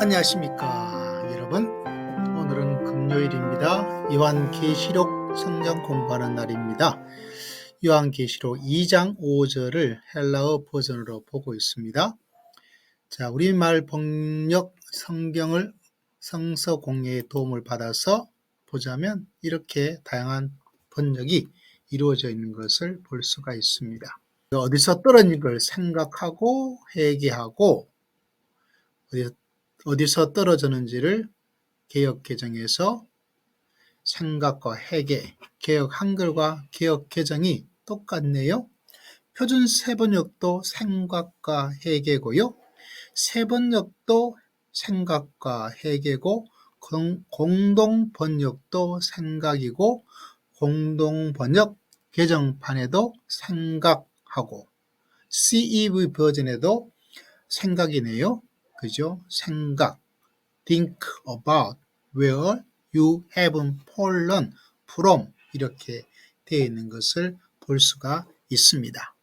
안녕하십니까 여러분. 오늘은 금요일입니다. 요한계시록 성경 공부하는 날입니다. 요한계시록 2장 5절을 헬라어 버전으로 보고 있습니다. 자, 우리말 번역 성경을 성서 공예의 도움을 받아서 보자면 이렇게 다양한 번역이 이루어져 있는 것을 볼 수가 있습니다. 어디서 떨어진 걸 생각하고 회개하고 어디서 떨어졌는지를 개역 개정에서 생각과 회개, 개역 한글과 개역 개정이 똑같네요. 표준 세번역도 생각과 회개고요. 세번역도 생각과 회개고 공동 번역도 생각이고 공동 번역 개정판에도 생각하고 CEV 버전에도 생각이네요. 그죠? 생각. think about where you haven't fallen from 이렇게 되어 있는 것을 볼 수가 있습니다.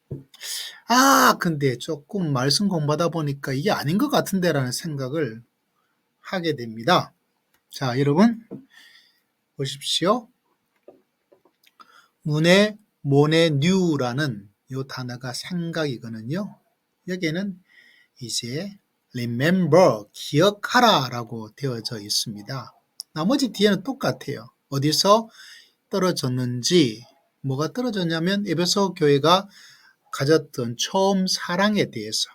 근데 조금 말씀 공부하다 보니까 이게 아닌 것 같은데 라는 생각을 하게 됩니다. 자, 여러분 보십시오. 문의 모네 뉴라는 이 단어가 생각이거든요. 여기에는 이제 remember, 기억하라 라고 되어져 있습니다. 나머지 뒤에는 똑같아요. 어디서 떨어졌는지, 뭐가 떨어졌냐면 에베소 교회가 가졌던 처음 사랑에 대해서,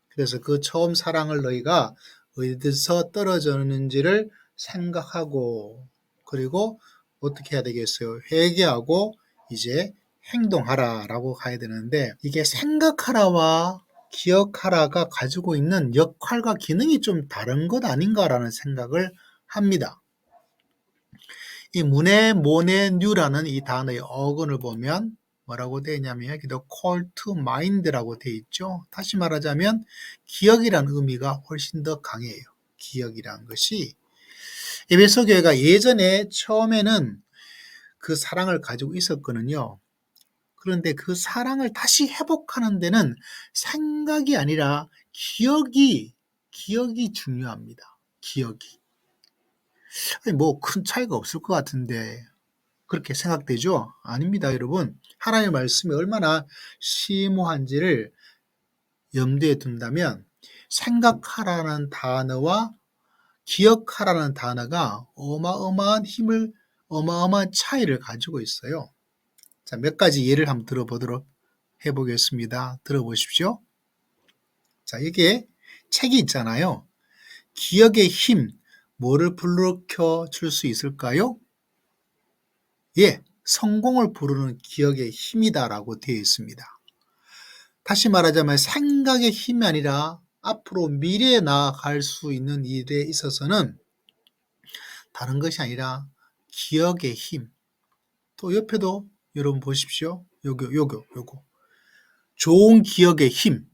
그래서 그 처음 사랑을 너희가 어디서 떨어졌는지를 생각하고, 그리고 어떻게 해야 되겠어요? 회개하고 이제 행동하라 라고 가야 되는데, 이게 생각하라와 기억하라가 가지고 있는 역할과 기능이 좀 다른 것 아닌가라는 생각을 합니다. 이 문의 모네 뉴라는 이 단어의 어근을 보면 뭐라고 되어 있냐면 여기도 call to mind라고 되어 있죠. 다시 말하자면 기억이라는 의미가 훨씬 더 강해요. 기억이라는 것이 에베소 교회가 예전에 처음에는 그 사랑을 가지고 있었거든요. 그런데 그 사랑을 다시 회복하는 데는 생각이 아니라 기억이 중요합니다. 기억이. 뭐 큰 차이가 없을 것 같은데 그렇게 생각되죠? 아닙니다, 여러분. 하나님의 말씀이 얼마나 심오한지를 염두에 둔다면 생각하라는 단어와 기억하라는 단어가 어마어마한 힘을, 어마어마한 차이를 가지고 있어요. 자, 몇 가지 예를 한번 들어보도록 해보겠습니다. 들어보십시오. 자, 이게 책이 있잖아요. 기억의 힘, 뭐를 불러켜 줄 수 있을까요? 예, 성공을 부르는 기억의 힘이다라고 되어 있습니다. 다시 말하자면 생각의 힘이 아니라 앞으로 미래에 나아갈 수 있는 일에 있어서는 다른 것이 아니라 기억의 힘. 또 옆에도 여러분 보십시오. 요거. 좋은 기억의 힘.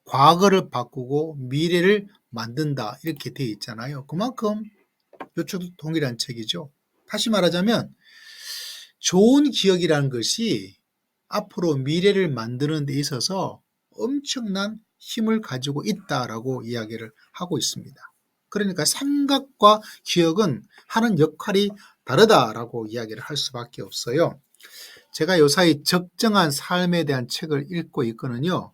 과거를 바꾸고 미래를 만든다. 이렇게 되어 있잖아요. 그만큼 이쪽도 동일한 책이죠. 다시 말하자면 좋은 기억이라는 것이 앞으로 미래를 만드는 데 있어서 엄청난 힘을 가지고 있다라고 이야기를 하고 있습니다. 그러니까 생각과 기억은 하는 역할이 다르다라고 이야기를 할 수밖에 없어요. 제가 요사이 적정한 삶에 대한 책을 읽고 있거든요.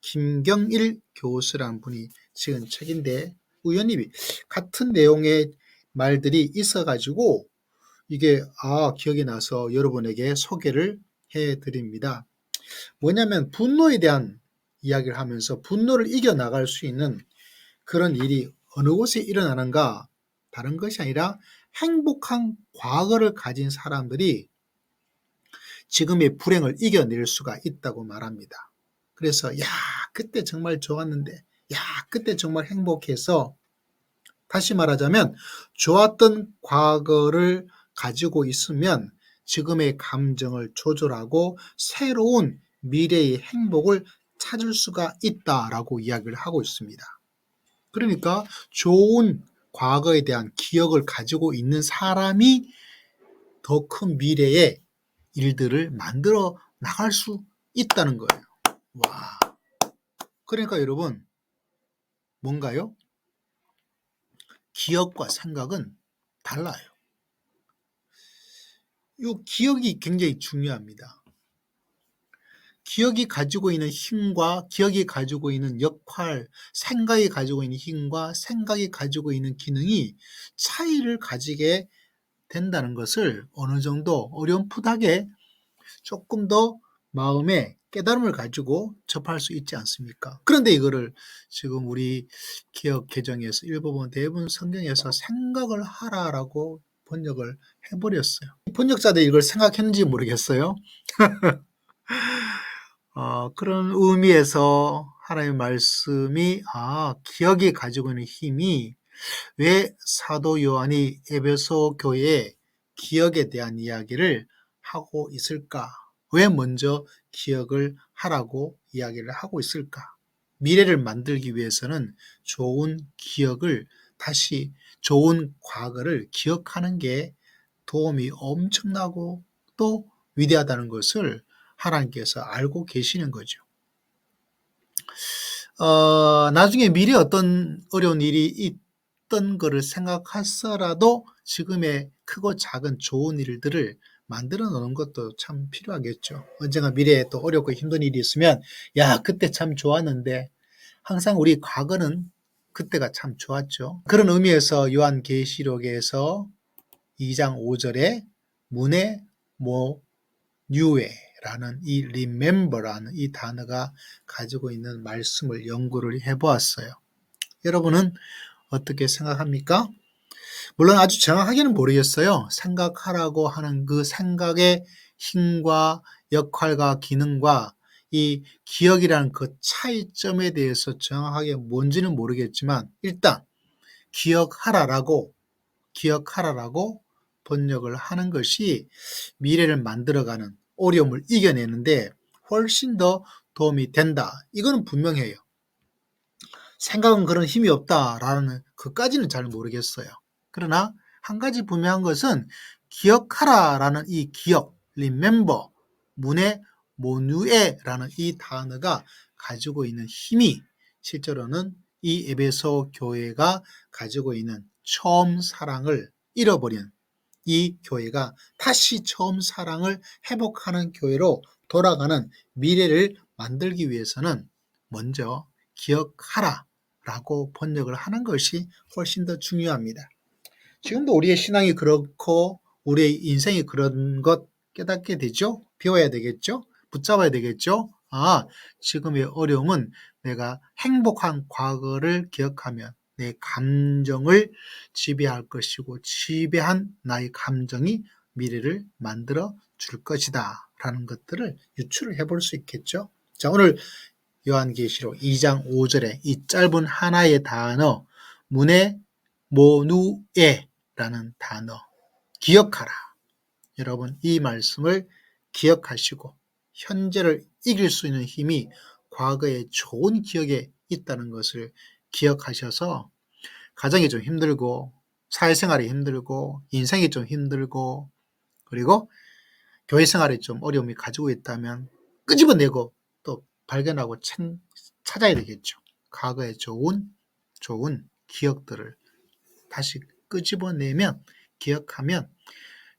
김경일 교수라는 분이 지은 책인데 우연히 같은 내용의 말들이 있어가지고 이게 기억이 나서 여러분에게 소개를 해드립니다. 뭐냐면 분노에 대한 이야기를 하면서 분노를 이겨나갈 수 있는 그런 일이 어느 곳에 일어나는가 다른 것이 아니라 행복한 과거를 가진 사람들이 지금의 불행을 이겨낼 수가 있다고 말합니다. 그래서 그때 정말 좋았는데 그때 정말 행복해서 다시 말하자면 좋았던 과거를 가지고 있으면 지금의 감정을 조절하고 새로운 미래의 행복을 찾을 수가 있다라고 이야기를 하고 있습니다. 그러니까 좋은 과거에 대한 기억을 가지고 있는 사람이 더 큰 미래의 일들을 만들어 나갈 수 있다는 거예요. 와. 그러니까 여러분, 뭔가요? 기억과 생각은 달라요. 이 기억이 굉장히 중요합니다. 기억이 가지고 있는 힘과 기억이 가지고 있는 역할, 생각이 가지고 있는 힘과 생각이 가지고 있는 기능이 차이를 가지게 된다는 것을 어느 정도 어렴풋하게 조금 더 마음에 깨달음을 가지고 접할 수 있지 않습니까? 그런데 이거를 지금 우리 기억 개정에서 일부분 대부분 성경에서 생각을 하라라고 번역을 해버렸어요. 번역자들이 이걸 생각했는지 모르겠어요. 그런 의미에서 하나님의 말씀이 기억이 가지고 있는 힘이 왜 사도 요한이 에베소 교회에 기억에 대한 이야기를 하고 있을까? 왜 먼저 기억을 하라고 이야기를 하고 있을까? 미래를 만들기 위해서는 좋은 기억을 다시 좋은 과거를 기억하는 게 도움이 엄청나고 또 위대하다는 것을 하나님께서 알고 계시는 거죠. 나중에 미래에 어떤 어려운 일이 있던 거를 생각하더라도 지금의 크고 작은 좋은 일들을 만들어 놓는 것도 참 필요하겠죠. 언젠가 미래에 또 어렵고 힘든 일이 있으면 야, 그때 참 좋았는데 항상 우리 과거는 그때가 참 좋았죠. 그런 의미에서 요한계시록에서 2장 5절에 문에 뉴에라는 이 remember라는 이 단어가 가지고 있는 말씀을 연구를 해보았어요. 여러분은 어떻게 생각합니까? 물론 아주 정확하게는 모르겠어요. 생각하라고 하는 그 생각의 힘과 역할과 기능과 이 기억이라는 그 차이점에 대해서 정확하게 뭔지는 모르겠지만 일단 기억하라라고 번역을 하는 것이 미래를 만들어가는 어려움을 이겨내는데 훨씬 더 도움이 된다. 이거는 분명해요. 생각은 그런 힘이 없다라는 그까지는 잘 모르겠어요. 그러나 한 가지 분명한 것은 기억하라라는 이 기억, remember, 문의 모누에라는 이 단어가 가지고 있는 힘이 실제로는 이 에베소 교회가 가지고 있는 처음 사랑을 잃어버린 이 교회가 다시 처음 사랑을 회복하는 교회로 돌아가는 미래를 만들기 위해서는 먼저 기억하라 라고 번역을 하는 것이 훨씬 더 중요합니다. 지금도 우리의 신앙이 그렇고 우리의 인생이 그런 것 깨닫게 되죠? 배워야 되겠죠? 붙잡아야 되겠죠? 지금의 어려움은 내가 행복한 과거를 기억하면 내 감정을 지배할 것이고 지배한 나의 감정이 미래를 만들어 줄 것이다 라는 것들을 유추를 해볼 수 있겠죠? 자, 오늘 요한계시록 2장 5절에 이 짧은 하나의 단어 문의 모누에라는 단어 기억하라. 여러분 이 말씀을 기억하시고 현재를 이길 수 있는 힘이 과거의 좋은 기억에 있다는 것을 기억하셔서 가정이 좀 힘들고 사회생활이 힘들고 인생이 좀 힘들고 그리고 교회생활에 좀 어려움이 가지고 있다면 끄집어내고 또 발견하고 찾아야 되겠죠. 과거의 좋은 기억들을 다시 끄집어내면 기억하면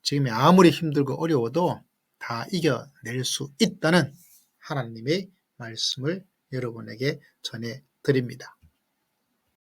지금이 아무리 힘들고 어려워도 다 이겨낼 수 있다는 하나님의 말씀을 여러분에게 전해드립니다.